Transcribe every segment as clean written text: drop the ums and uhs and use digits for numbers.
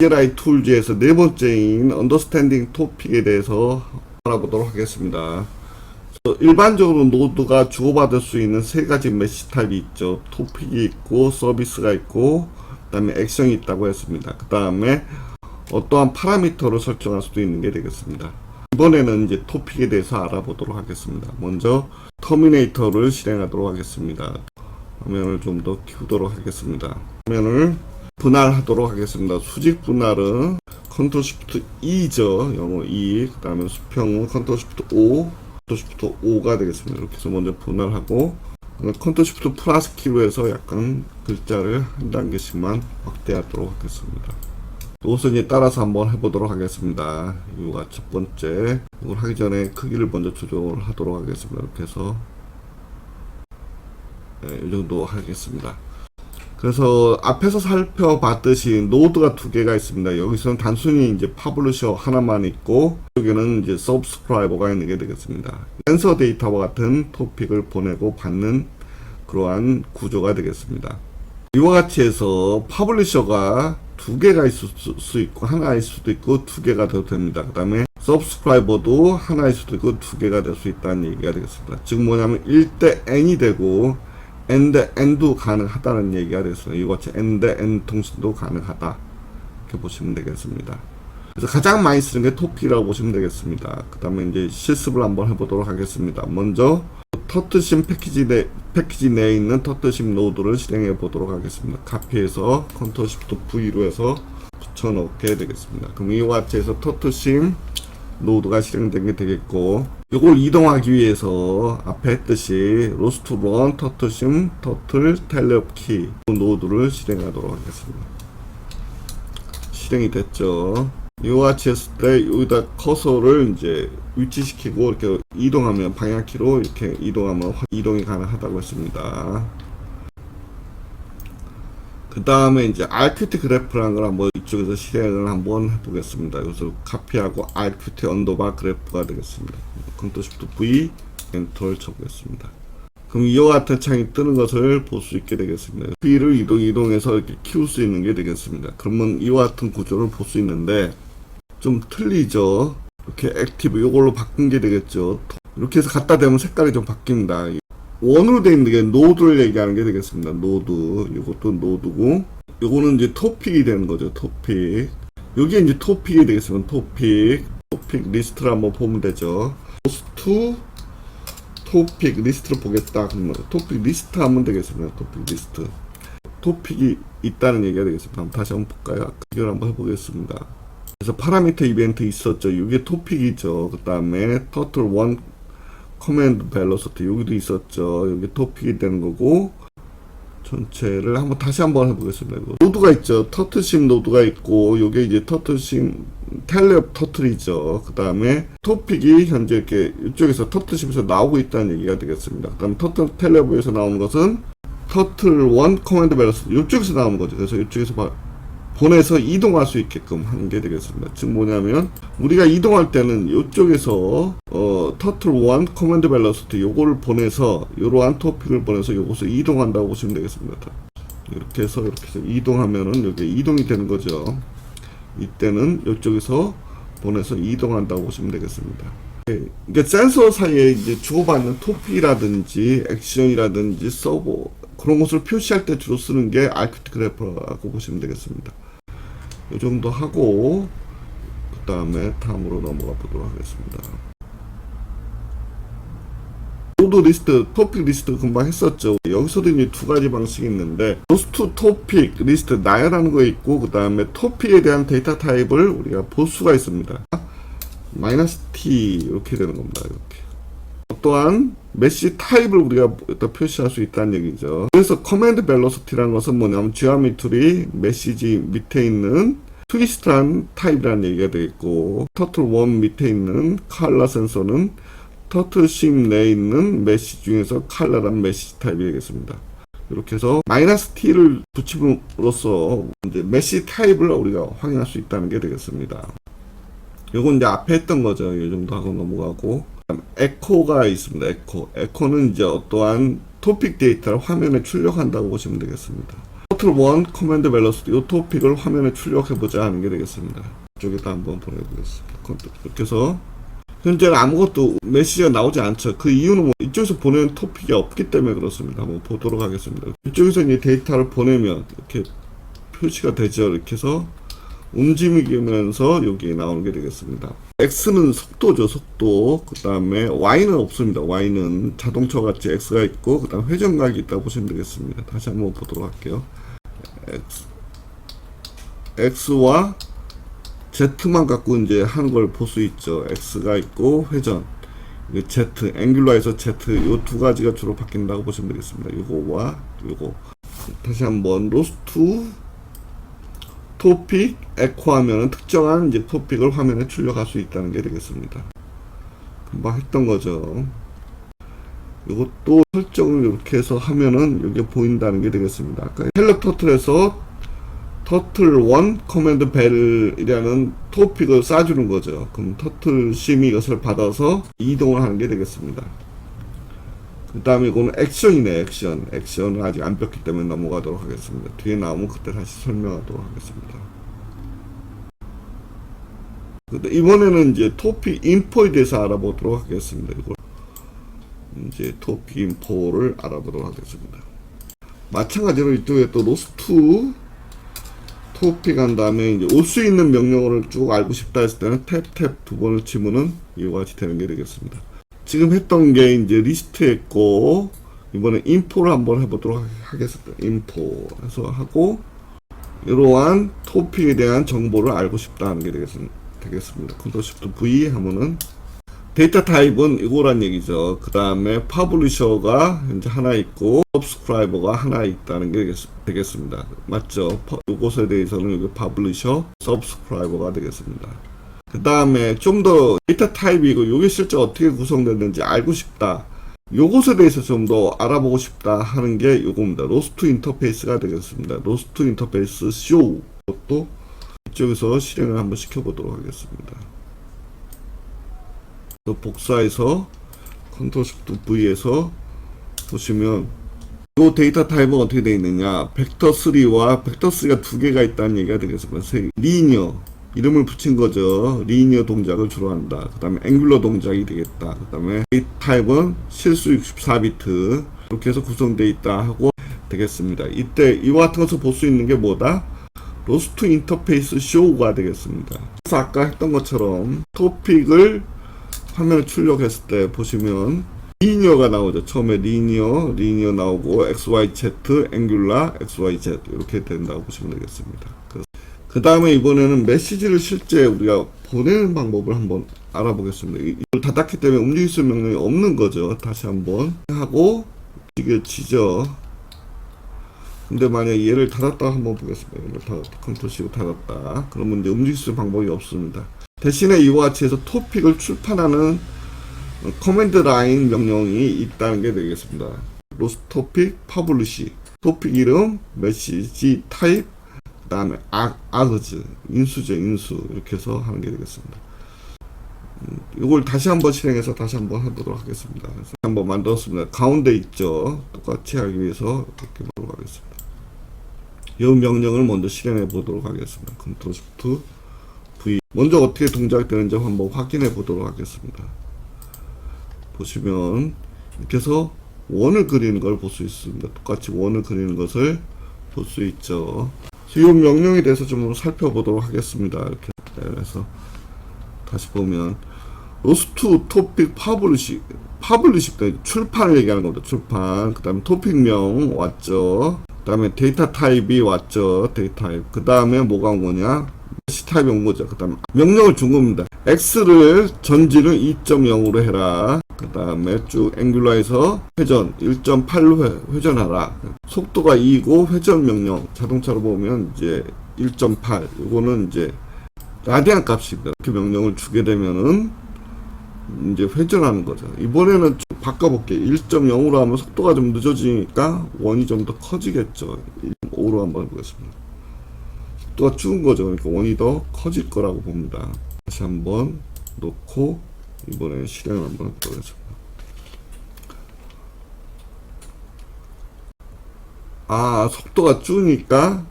CLI 툴즈에서 네 번째인 Understanding Topic에 대해서 알아보도록 하겠습니다. 일반적으로 노드가 주고받을 수 있는 세 가지 메시 타입이 있죠. 토픽이 있고, 서비스가 있고, 그 다음에 액션이 있다고 했습니다. 그 다음에 어떠한 파라미터를 설정할 수도 있는 게 되겠습니다. 이번에는 이제 토픽에 대해서 알아보도록 하겠습니다. 먼저 터미네이터를 실행하도록 하겠습니다. 화면을 좀 더 키우도록 하겠습니다. 화면을 분할하도록 하겠습니다. 수직 분할은 컨트롤 시프트 E죠. 영어 E. 그 다음에 수평은 컨트롤 시프트 O, 컨트롤 시프트 O가 되겠습니다. 이렇게 해서 먼저 분할하고, 컨트롤 시프트 플러스 키로 해서 약간 글자를 한 단계씩만 확대하도록 하겠습니다. 이것을 이제 따라서 한번 해보도록 하겠습니다. 이거가 첫 번째. 이걸 하기 전에 크기를 먼저 조정을 하도록 하겠습니다. 이렇게 해서 네, 이 정도 하겠습니다. 그래서 앞에서 살펴봤듯이 노드가 두 개가 있습니다. 여기서는 단순히 이제 퍼블리셔 하나만 있고, 여기는 이제 서브스크라이버가 있는 게 되겠습니다. 센서 데이터와 같은 토픽을 보내고 받는 그러한 구조가 되겠습니다. 이와 같이 해서 퍼블리셔가 두 개가 있을 수 있고, 하나일 수도 있고, 두 개가 돼도 됩니다. 그 다음에 서브스크라이버도 하나일 수도 있고, 두 개가 될 수 있다는 얘기가 되겠습니다. 즉 뭐냐면 1대 n이 되고 n-대 n도 가능하다는 얘기가 됐어요. 이것이 n-대 n 통신도 가능하다. 이렇게 보시면 되겠습니다. 그래서 가장 많이 쓰는 게 토픽이라고 보시면 되겠습니다. 그 다음에 이제 실습을 한번 해보도록 하겠습니다. 먼저 터트심 패키지 내에 있는 터트심 노드를 실행해 보도록 하겠습니다. 카피해서 컨트롤 시프트 V로 해서 붙여넣게 되겠습니다. 그럼 이와 같이 해서 터트심 노드가 실행된 게 되겠고, 이걸 이동하기 위해서 앞에 했듯이 로스트 런 터트심 터틀 텔레업 키 노드를 실행하도록 하겠습니다. 실행이 됐죠. 이와 같이 했을 때 여기다 커서를 이제 위치시키고 이렇게 이동하면, 방향키로 이렇게 이동하면 이동이 가능하다고 했습니다. 그 다음에 이제 RQT 그래프라는 걸 한번 이쪽에서 실행을 한번 해보겠습니다. 여기서 카피하고 RQT 언더바 그래프가 되겠습니다. 컨트롤 시프트 V 엔터를 쳐보겠습니다. 그럼 이와 같은 창이 뜨는 것을 볼 수 있게 되겠습니다. V를 이동해서 이렇게 키울 수 있는 게 되겠습니다. 그러면 이와 같은 구조를 볼 수 있는데 좀 틀리죠. 이렇게 액티브 이걸로 바꾼 게 되겠죠. 이렇게 해서 갖다 대면 색깔이 좀 바뀝니다. 원으로 되어 있는 게 노드를 얘기하는 게 되겠습니다. 노드. 이것도 노드고, 요거는 이제 토픽이 되는 거죠. 토픽. 여기에 이제 토픽이 되겠습니다. 토픽 리스트를 한번 보면 되죠. 포스트 토픽 리스트를 보겠다. 그러면 토픽 리스트 하면 되겠습니다. 토픽 리스트. 토픽이 있다는 얘기가 되겠습니다. 한번 다시 한번 볼까요? 이걸 한번 해보겠습니다. 그래서 파라미터 이벤트 있었죠. 이게 토픽이죠. 그 다음에 터틀 1 커맨드 벨로시티 여기도 있었죠. 여기 토픽이 되는 거고, 전체를 다시 한번 해보겠습니다. 노드가 있죠. 터틀심 노드가 있고, 요게 이제 터틀심 텔레업 터틀이죠. 그 다음에 토픽이 현재 이렇게 이쪽에서 터틀심에서 나오고 있다는 얘기가 되겠습니다. 그 다음에 터틀 텔레업에서 나오는 것은 터틀 1 커맨드 벨로시티 이쪽에서 나오는 거죠. 그래서 이쪽에서 보내서 이동할 수 있게끔 하는 게 되겠습니다. 즉 뭐냐면 우리가 이동할 때는 이쪽에서 터틀 1 커맨드 벨로시티 요거를 보내서 이러한 토픽을 보내서 요것을 이동한다고 보시면 되겠습니다. 이렇게 해서 이동하면은 여기 이동이 되는 거죠. 이때는 이쪽에서 보내서 이동한다고 보시면 되겠습니다. 그러니까 센서 사이에 이제 주고받는 토픽이라든지 액션이라든지 서버 그런 것을 표시할 때 주로 쓰는 게 RQT 그래프라고 보시면 되겠습니다. 이 정도 하고 그 다음에 다음으로 넘어가 보도록 하겠습니다. 노드 리스트, 토픽 리스트 금방 했었죠. 여기서도 이제 두 가지 방식이 있는데 로스트 토픽 리스트 나열하는 거 있고, 그 다음에 토픽에 대한 데이터 타입을 우리가 볼 수가 있습니다. -t 이렇게 되는 겁니다. 이렇게. 또한 메시 타입을 우리가 표시할 수 있다는 얘기죠. 그래서 커맨드 벨로시티라는 것은 뭐냐면 지오메트리 메시지 밑에 있는 트위스트한 타입이라는 얘기가 되겠고, 터틀 1 밑에 있는 컬러 센서는 터틀심 내에 있는 메시지 중에서 컬러라는 메시지 타입이 되겠습니다. 이렇게 해서 -t를 붙임으로써 이제 메시 타입을 우리가 확인할 수 있다는 게 되겠습니다. 요건 이제 앞에 했던 거죠. 이 정도 하고 넘어가고, 에코가 있습니다. 에코는 이제 어떠한 토픽 데이터를 화면에 출력한다고 보시면 되겠습니다. 터틀 1 커맨드 밸런스 이 토픽을 화면에 출력해보자 하는 게 되겠습니다. 이쪽에다 한번 보내보겠습니다. 이렇게 해서 현재는 아무것도 메시지가 나오지 않죠. 그 이유는 뭐 이쪽에서 보내는 토픽이 없기 때문에 그렇습니다. 한번 보도록 하겠습니다. 이쪽에서 이제 데이터를 보내면 이렇게 표시가 되죠. 이렇게 해서 움직이면서 여기 나오는 게 되겠습니다. X는 속도죠, 속도. 그 다음에 Y는 없습니다. Y는 자동차 같이 X가 있고, 그 다음 회전각이 있다고 보시면 되겠습니다. 다시 한번 보도록 할게요. X와 Z만 갖고 이제 하는 걸 볼 수 있죠. X가 있고, 회전. Z, 앵귤러에서 Z, 요 두 가지가 주로 바뀐다고 보시면 되겠습니다. 요거와 요거. 다시 한번, 로스트 토픽 에코 하면은 특정한 이제 토픽을 화면에 출력할 수 있다는 게 되겠습니다. 금방 했던 거죠. 이것도 설정을 이렇게 해서 하면은 이게 보인다는 게 되겠습니다. 아까 헬로 터틀에서 터틀 1 커맨드 벨이라는 토픽을 쏴주는 거죠. 그럼 터틀 심이 이것을 받아서 이동을 하는 게 되겠습니다. 그 다음에 이거는 액션이네. 액션은 아직 안 뺐기 때문에 넘어가도록 하겠습니다. 뒤에 나오면 그때 다시 설명하도록 하겠습니다. 이번에는 이제 토픽 인포에 대해서 알아보도록 하겠습니다. 이걸 이제 토픽 인포를 알아보도록 하겠습니다. 마찬가지로 이쪽에 또 로스트 토픽 한 다음에 이제 올 수 있는 명령어를 쭉 알고 싶다 했을 때는 탭 두 번을 치면은 이와 같이 되는 게 되겠습니다. 지금 했던 게 이제 리스트했고, 이번에 인포를 한번 해보도록 하겠습니다. 인포 해서 하고, 이러한 토픽에 대한 정보를 알고 싶다 하는 게 되겠습니다. 컨트롤 시프트 V 하면은, 데이터 타입은 이거란 얘기죠. 그 다음에 퍼블리셔가 현재 하나 있고, 서브스크라이버가 하나 있다는 게 되겠습니다. 맞죠? 이것에 대해서는 여기 퍼블리셔, 서브스크라이버가 되겠습니다. 그 다음에 좀 더 데이터 타입이고 이게 실제 어떻게 구성됐는지 알고 싶다. 요것에 대해서 좀 더 알아보고 싶다 하는 게 요겁니다. 로스트 인터페이스가 되겠습니다. 로스트 인터페이스 쇼. 이것도 이쪽에서 실행을 한번 시켜보도록 하겠습니다. 복사해서 컨트롤 시프트 V에서 보시면 요 데이터 타입은 어떻게 되어 있느냐. 벡터 3와 벡터 3가 두 개가 있다는 얘기가 되겠습니다. 리니어. 이름을 붙인 거죠. 리니어 동작을 주로 한다. 그 다음에 앵귤러 동작이 되겠다. 그 다음에 데이터 타입은 실수 64비트. 이렇게 해서 구성되어 있다 하고 되겠습니다. 이때 이와 같은 것을 볼 수 있는 게 뭐다? 로스트 인터페이스 쇼가 되겠습니다. 그래서 아까 했던 것처럼 토픽을 화면에 출력했을 때 보시면 리니어가 나오죠. 처음에 리니어 나오고 XYZ, 앵귤라, XYZ 이렇게 된다고 보시면 되겠습니다. 그 다음에 이번에는 메시지를 실제 우리가 보내는 방법을 한번 알아보겠습니다. 이걸 닫았기 때문에 움직일 수 있는 명령이 없는 거죠. 다시 한번 하고 움직여지죠. 근데 만약 얘를 닫았다 한번 보겠습니다. 얘를 닫았다. 컨트롤 C 닫았다. 그러면 이제 움직일 수 있는 방법이 없습니다. 대신에 이와 같이 해서 토픽을 출판하는 커맨드 라인 명령이 있다는 게 되겠습니다. 로스트 토픽 퍼블리시 토픽 이름 메시지 타입 그 다음에 아그즈 인수죠. 인수 이렇게 해서 하는 게 되겠습니다. 이걸 다시 한번 실행해서 다시 한번 해보도록 하겠습니다. 그래서 한번 만들었습니다. 가운데 있죠. 똑같이 하기 위해서 이렇게 보도록 하겠습니다. 이 명령을 먼저 실행해 보도록 하겠습니다. 컨트롤 시프트 V 먼저 어떻게 동작되는지 한번 확인해 보도록 하겠습니다. 보시면 이렇게 해서 원을 그리는 걸 볼 수 있습니다. 똑같이 원을 그리는 것을 볼 수 있죠. 이 명령에 대해서 좀 살펴보도록 하겠습니다. 이렇게 해서 다시 보면 로스트 토픽 퍼블리시 출판을 얘기하는 겁니다. 출판. 그 다음에 토픽명 왔죠. 그 다음에 데이터 타입이 왔죠. 데이터 타입. 그 다음에 뭐가 온 거냐? 메시 타입이 온 거죠. 그 다음에 명령을 준 겁니다. X를 전지를 2.0으로 해라. 그 다음에 쭉 앵귤러에서 회전 1.8로 회전하라. 속도가 2고 회전 명령 자동차로 보면 이제 1.8 이거는 이제 라디안 값입니다. 이렇게 명령을 주게 되면은 이제 회전하는 거죠. 이번에는 좀 바꿔볼게요. 1.0으로 하면 속도가 좀 늦어지니까 원이 좀 더 커지겠죠. 1.5로 한번 해보겠습니다. 속도가 죽은 거죠. 그러니까 원이 더 커질 거라고 봅니다. 다시 한번 놓고 이번에 실행을 한번 해보겠습니다. 속도가 줄으니까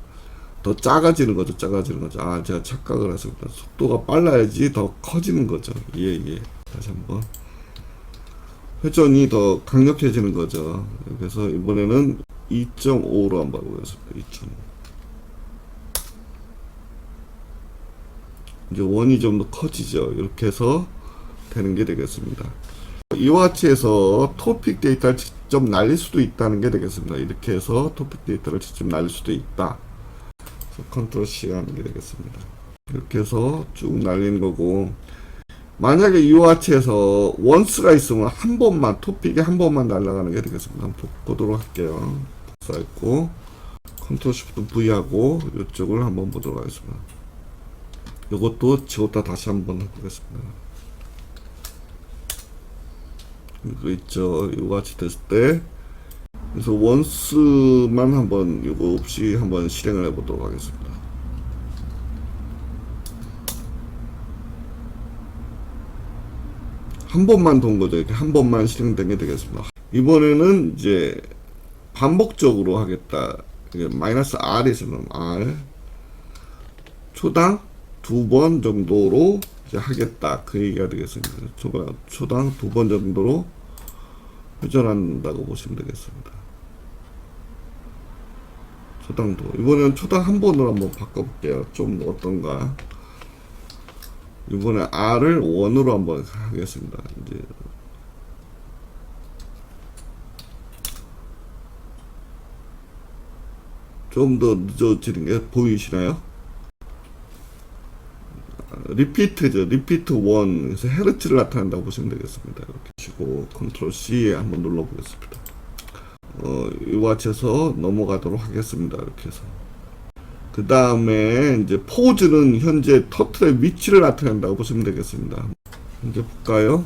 더 작아지는 거죠. 제가 착각을 했습니다. 속도가 빨라야지 더 커지는 거죠. 예. 다시 한번. 회전이 더 강력해지는 거죠. 그래서 이번에는 2.5로 한번 보겠습니다. 2.5. 이제 원이 좀 더 커지죠. 이렇게 해서 되는 게 되겠습니다. 이와 같이 해서 토픽 데이터를 직접 날릴 수도 있다는 게 되겠습니다. 이렇게 해서 토픽 데이터를 직접 날릴 수도 있다. 컨트롤 C 하는 게 되겠습니다. 이렇게 해서 쭉 날리는 거고, 만약에 이와 같이 해서 원스가 있으면 한 번만, 토픽에 한 번만 날아가는 게 되겠습니다. 한번 보도록 할게요. 복사했고, 컨트롤 Shift V 하고, 이쪽을 한번 보도록 하겠습니다. 이것도 지웠다 다시 한번 해보겠습니다. 이거 있죠. 이거 같이 됐을 때, 그래서 원스만 한번 이거 없이 한번 실행을 해보도록 하겠습니다. 한 번만 돈 거죠. 이렇게 한 번만 실행된 게 되겠습니다. 이번에는 이제 반복적으로 하겠다. 마이너스 R에서는 R 초당 2번 정도로 이제 하겠다. 그 얘기가 되겠습니다. 초당 2번 정도로 회전한다고 보시면 되겠습니다. 초당도. 이번에는 초당 한 번으로 한번 바꿔볼게요. 좀 어떤가. 이번에 R을 1으로 한번 하겠습니다. 이제 좀 더 늦어지는 게 보이시나요? 리피트죠. 리피트 1. 그래서 헤르츠를 나타낸다고 보시면 되겠습니다. 이렇게 치고 컨트롤 C 한번 눌러보겠습니다. 이와 같이 해서 넘어가도록 하겠습니다. 이렇게 해서. 그 다음에 이제 포즈는 현재 터틀의 위치를 나타낸다고 보시면 되겠습니다. 이제 볼까요?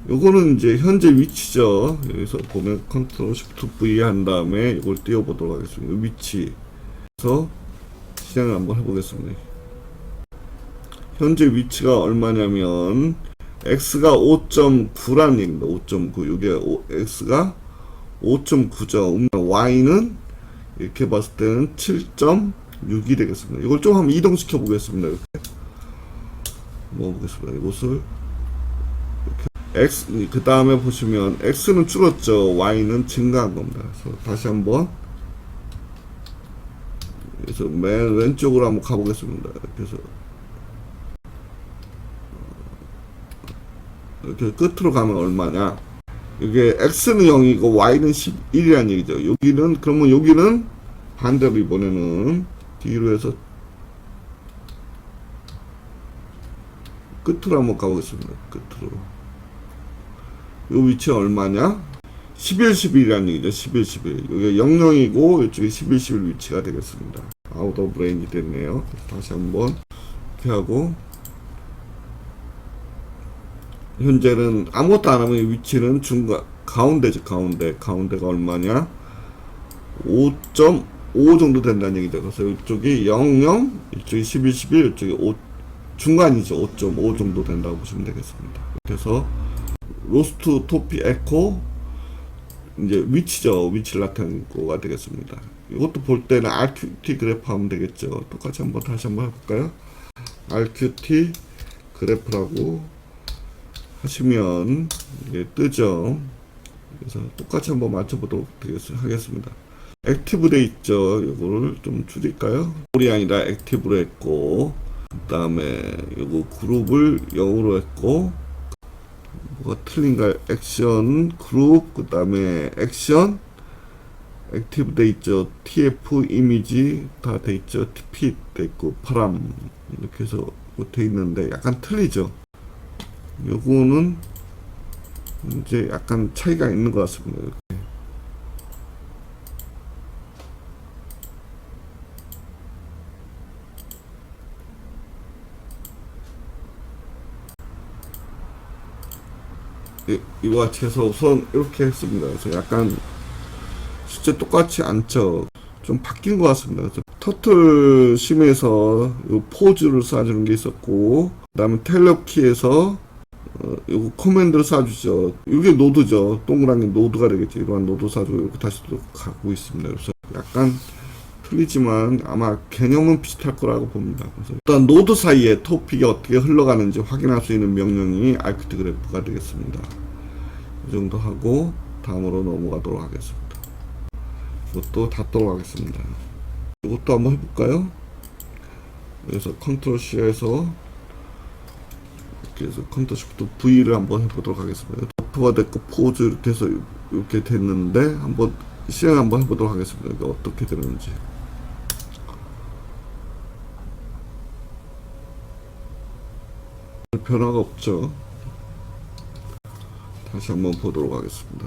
요거는 이제 현재 위치죠. 여기서 보면 컨트롤 Shift V 한 다음에 이걸 띄워보도록 하겠습니다. 위치. 그래서 시작을 한번 해보겠습니다. 현재 위치가 얼마냐면 x가 5.9라는 얘기입니다. 5.9. 이게 x가 5.9죠. y는 이렇게 봤을 때는 7.6이 되겠습니다. 이걸 좀 한번 이동시켜 보겠습니다. 이렇게 보겠습니다. 이것을 이렇게 x, 그 다음에 보시면 x는 줄었죠. y는 증가한 겁니다. 그래서 다시 한번, 그래서 맨 왼쪽으로 한번 가보겠습니다. 그래서 이렇게 끝으로 가면 얼마냐? 이게 x는 0이고 y는 11이라는 얘기죠. 여기는, 그러면 여기는 반대로 이번에는 뒤로 해서 끝으로 한번 가보겠습니다. 끝으로. 요 위치가 얼마냐? 11, 11이라는 얘기죠. 11, 11. 여기가 00이고 이쪽에 11, 11 위치가 되겠습니다. 아웃 오브 레인지 됐네요. 다시 한번 이렇게 하고, 현재는 아무것도 안 하면 위치는 중간, 가운데죠. 가운데가 얼마냐? 5.5 정도 된다는 얘기죠. 그래서 이쪽이 00, 이쪽이 11, 11, 이쪽이 5, 중간이죠. 5.5 정도 된다고 보시면 되겠습니다. 그래서 로스트 토피 에코, 이제 위치죠. 위치를 나타내는 거가 되겠습니다. 이것도 볼 때는 RQT 그래프 하면 되겠죠. 똑같이 한번 다시 한번 해볼까요? RQT 그래프라고 하시면 이게 뜨죠. 그래서 똑같이 한번 맞춰보도록 하겠습니다. 액티브 돼 있죠. 이거를 좀 줄일까요? 홀이 아니라 액티브로 했고, 그 다음에 이거 그룹을 0으로 했고, 뭐가 틀린가요? 액션 그룹, 그 다음에 액션 액티브 돼 있죠. TF 이미지 다 돼 있죠. TP 돼 있고, 파람 이렇게 해서 돼 있는데 약간 틀리죠. 요거는 이제 약간 차이가 있는 것 같습니다. 이와 같이 해서 우선 이렇게 했습니다. 그래서 약간 실제 똑같이 않죠. 좀 바뀐 것 같습니다. 그래서 터틀 심에서 요 포즈를 쏴주는 게 있었고, 그 다음에 텔럽키에서 요거 커맨드를 쏴주죠. 이게 노드죠. 동그란 게 노드가 되겠죠. 이러한 노드 쏴주고 이렇게 다시 또 가고 있습니다. 그래서 약간 틀리지만 아마 개념은 비슷할 거라고 봅니다. 그래서 일단 노드 사이에 토픽이 어떻게 흘러가는지 확인할 수 있는 명령이 알큐트 그래프가 되겠습니다. 이 정도 하고 다음으로 넘어가도록 하겠습니다. 이것도 닫도록 하겠습니다. 이것도 한번 해볼까요? 그래서 컨트롤 C에서 이렇게 해서 컨트롤 Shift V를 한번 해보도록 하겠습니다. 버프가 됐고 포즈 이렇게 해서 이렇게 됐는데 한번 실행 한번 해보도록 하겠습니다. 이게 어떻게 되는지. 변화가 없죠. 다시 한번 보도록 하겠습니다.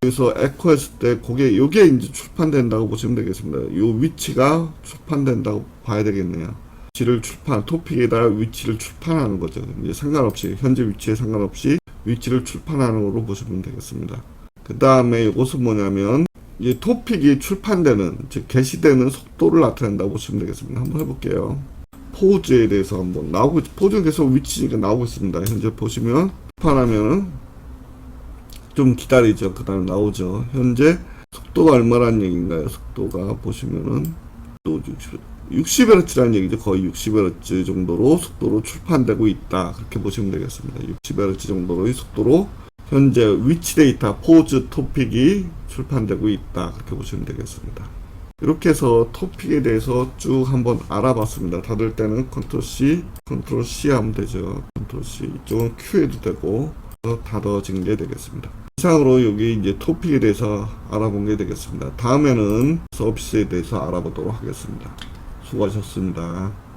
여기서 에코 했을 때 그게 요게 이제 출판된다고 보시면 되겠습니다. 요 위치가 출판된다고 봐야 되겠네요. 위치를 토픽에다가 위치를 출판하는 거죠. 이제 상관없이 현재 위치에 상관없이 위치를 출판하는 거로 보시면 되겠습니다. 그 다음에 이것은 뭐냐면 이 토픽이 출판되는 즉 게시되는 속도를 나타낸다고 보시면 되겠습니다. 한번 해볼게요. 포즈에 대해서 한번 나오고 포즈는 계속 위치가 나오고 있습니다. 현재 보시면 출판하면은 좀 기다리죠. 그 다음에 나오죠. 현재 속도가 얼마라는 얘기인가요? 속도가 보시면은 또 60Hz라는 얘기죠. 거의 60Hz 정도로 속도로 출판되고 있다. 그렇게 보시면 되겠습니다. 60Hz 정도로의 속도로 현재 위치 데이터 포즈 토픽이 출판되고 있다. 그렇게 보시면 되겠습니다. 이렇게 해서 토픽에 대해서 쭉 한번 알아봤습니다. 닫을 때는 컨트롤 C 하면 되죠. 컨트롤 C 이쪽은 Q 해도 되고 닫아진 게 되겠습니다. 이상으로 여기 이제 토픽에 대해서 알아본 게 되겠습니다. 다음에는 서비스에 대해서 알아보도록 하겠습니다. 수고하셨습니다.